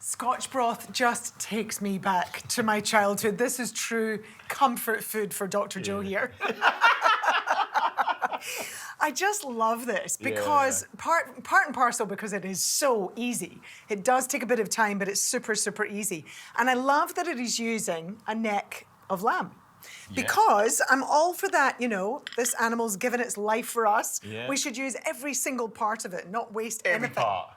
Scotch broth just takes me back to my childhood. This is true comfort food for Dr. Joe here. I just love this because part and parcel because it is so easy. It does take a bit of time, but it's super, super easy. And I love that it is using a neck of lamb. Because I'm all for that, you know, this animal's given its life for us. We should use every single part of it, not waste anything. Every part.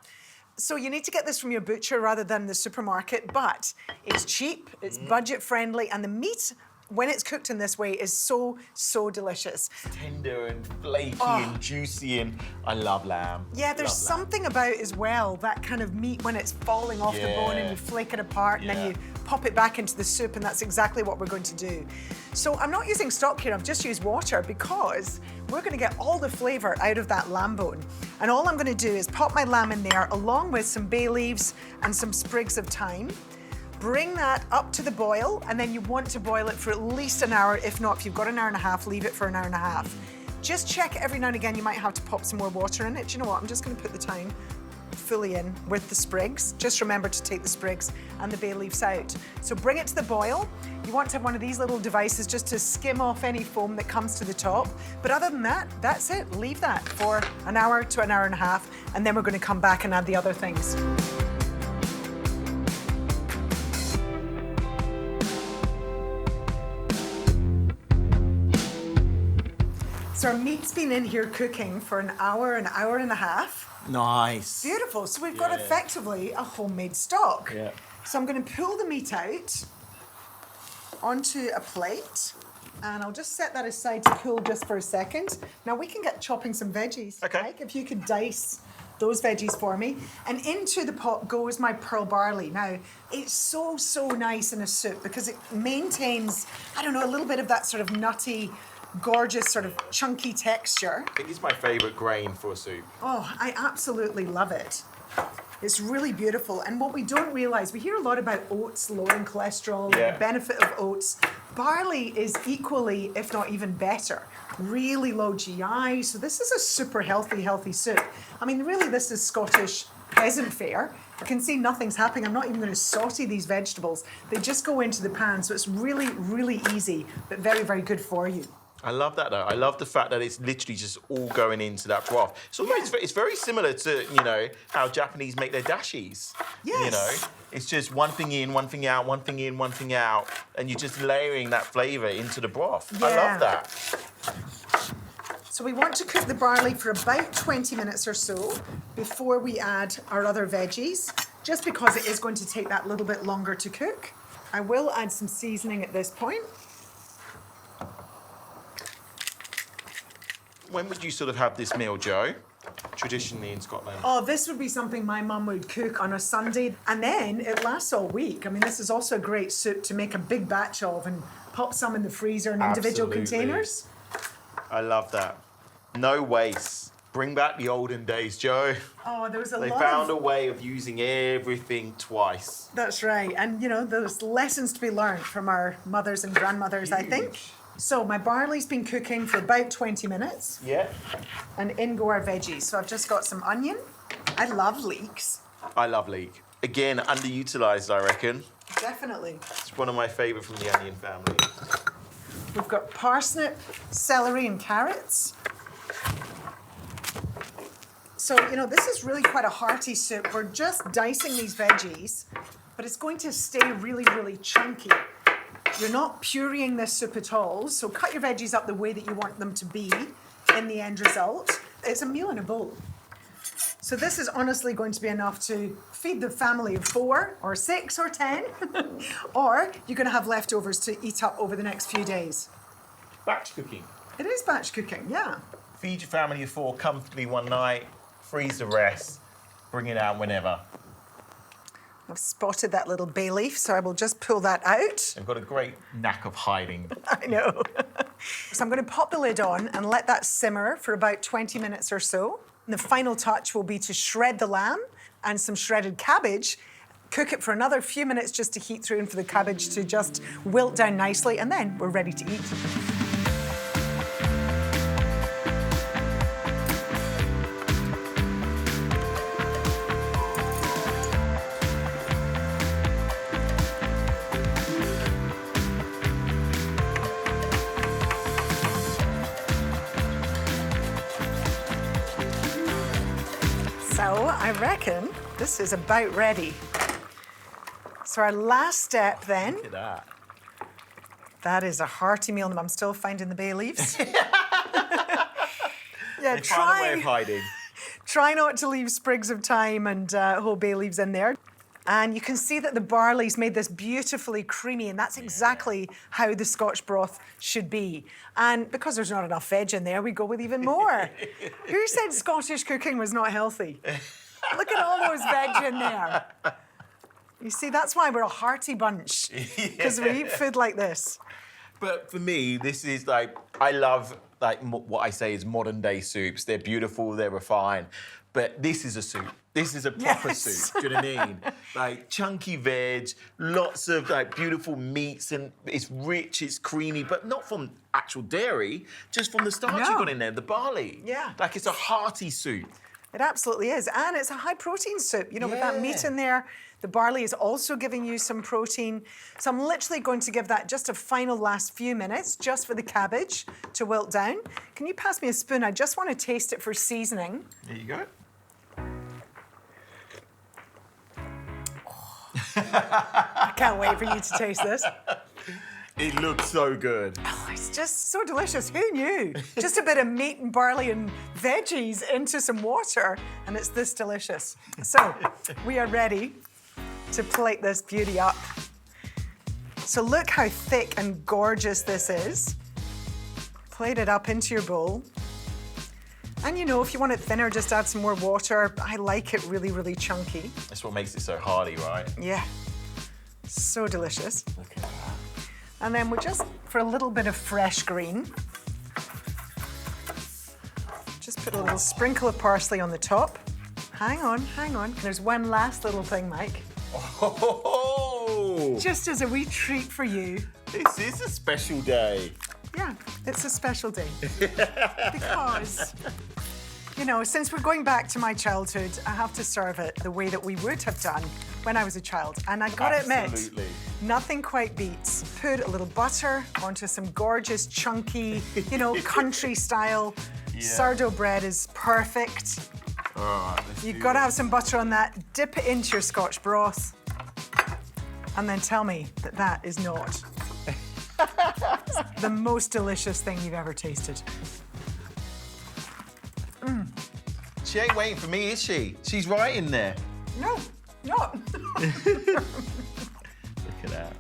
So you need to get this from your butcher rather than the supermarket, but it's cheap, it's budget friendly, and the meat, when it's cooked in this way, is so, so delicious. Tender and flaky and juicy, and I love lamb. Yeah, there's something about as well, that kind of meat when it's falling off the bone and you flake it apart and then you pop it back into the soup, and that's exactly what we're going to do. So I'm not using stock here, I've just used water because we're going to get all the flavour out of that lamb bone. And all I'm going to do is pop my lamb in there along with some bay leaves and some sprigs of thyme. Bring that up to the boil, and then you want to boil it for at least an hour. If not, if you've got an hour and a half, leave it for an hour and a half. Just check every now and again, you might have to pop some more water in it. Do you know what? I'm just going to put the thyme fully in with the sprigs. Just remember to take the sprigs and the bay leaves out. So bring it to the boil. You want to have one of these little devices just to skim off any foam that comes to the top. But other than that, that's it. Leave that for an hour to an hour and a half, and then we're going to come back and add the other things. So our meat's been in here cooking for an hour and a half. Nice. Beautiful. So we've got effectively a homemade stock. Yeah. So I'm going to pull the meat out onto a plate, and I'll just set that aside to cool just for a second. Now we can get chopping some veggies. Okay. Mike, if you could dice those veggies for me. And into the pot goes my pearl barley. Now, it's so, so nice in a soup because it maintains, I don't know, a little bit of that sort of nutty, gorgeous sort of chunky texture. I think it's my favourite grain for a soup. Oh, I absolutely love it. It's really beautiful. And what we don't realise, we hear a lot about oats lowering cholesterol, the benefit of oats. Barley is equally, if not even better, really low GI. So this is a super healthy soup. I mean, really, this is Scottish peasant fare. You can see nothing's happening. I'm not even going to saute these vegetables. They just go into the pan. So it's really, really easy, but very, very good for you. I love that though. I love the fact that it's literally just all going into that broth. It's almost, it's very similar to, you know, how Japanese make their dashis. Yes. You know, it's just one thing in, one thing out, one thing in, one thing out, and you're just layering that flavour into the broth. Yeah. I love that. So we want to cook the barley for about 20 minutes or so before we add our other veggies, just because it is going to take that little bit longer to cook. I will add some seasoning at this point. When would you sort of have this meal, Joe? Traditionally in Scotland. Oh, this would be something my mum would cook on a Sunday, and then it lasts all week. I mean, this is also a great soup to make a big batch of and pop some in the freezer in individual containers. I love that. No waste. Bring back the olden days, Joe. Oh, there was a lot. They found a way of using everything twice. That's right. And, you know, there's lessons to be learned from our mothers and grandmothers, I think. So my barley's been cooking for about 20 minutes. Yeah. And in go our veggies. So I've just got some onion. I love leeks. I love leek. Again, underutilised, I reckon. Definitely. It's one of my favourite from the onion family. We've got parsnip, celery and carrots. So, you know, this is really quite a hearty soup. We're just dicing these veggies, but it's going to stay really, really chunky. You're not pureeing this soup at all, so cut your veggies up the way that you want them to be in the end result. It's a meal in a bowl. So this is honestly going to be enough to feed the family of 4 or 6 or 10, or you're going to have leftovers to eat up over the next few days. Batch cooking. It is batch cooking, yeah. Feed your family of 4 comfortably one night, freeze the rest, bring it out whenever. I've spotted that little bay leaf, so I will just pull that out. They've got a great knack of hiding. I know. So I'm going to pop the lid on and let that simmer for about 20 minutes or so. And the final touch will be to shred the lamb and some shredded cabbage. Cook it for another few minutes just to heat through and for the cabbage to just wilt down nicely, and then we're ready to eat. I reckon this is about ready. So our last step then. Look at that. That is a hearty meal, and I'm still finding the bay leaves. Yeah, They find a way of hiding. try not to leave sprigs of thyme and whole bay leaves in there. And you can see that the barley's made this beautifully creamy, and that's exactly how the Scotch broth should be. And because there's not enough veg in there, we go with even more. Who said Scottish cooking was not healthy? Look at all those veg in there. You see, that's why we're a hearty bunch, because we eat food like this. But for me, this is like, I love like what I say is modern day soups. They're beautiful, they're refined. But this is a soup. This is a proper soup. Do you know what I mean? Like chunky veg, lots of like beautiful meats, and it's rich, it's creamy, but not from actual dairy, just from the starch you got in there, the barley. Yeah. Like it's a hearty soup. It absolutely is. And it's a high protein soup, you know, with that meat in there. The barley is also giving you some protein. So I'm literally going to give that just a final last few minutes just for the cabbage to wilt down. Can you pass me a spoon? I just want to taste it for seasoning. There you go. I can't wait for you to taste this. It looks so good. Oh, it's just so delicious. Who knew? Just a bit of meat and barley and veggies into some water, and it's this delicious. So we are ready to plate this beauty up. So look how thick and gorgeous this is. Plate it up into your bowl. And you know, if you want it thinner, just add some more water. I like it really, really chunky. That's what makes it so hearty, right? Yeah, so delicious. Look at that. And then we're just, for a little bit of fresh green, just put a little sprinkle of parsley on the top. Hang on, hang on. There's one last little thing, Mike. Oh! Just as a wee treat for you. This is a special day. Yeah, it's a special day. Because, you know, since we're going back to my childhood, I have to serve it the way that we would have done when I was a child. And I gotta admit, nothing quite beats. Put a little butter onto some gorgeous, chunky, you know, country style. Sourdough bread is perfect. All right, You've got to have some butter on that. Dip it into your Scotch broth. And then tell me that that is not the most delicious thing you've ever tasted. She ain't waiting for me, is she? She's right in there. No, not. Look at that.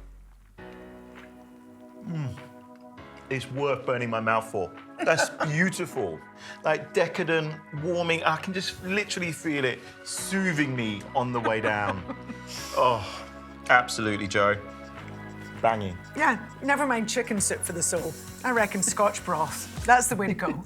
It's worth burning my mouth for. That's beautiful. Like decadent, warming. I can just literally feel it soothing me on the way down. Oh, absolutely, Joe. Banging. Yeah, never mind chicken soup for the soul. I reckon Scotch broth. That's the way to go.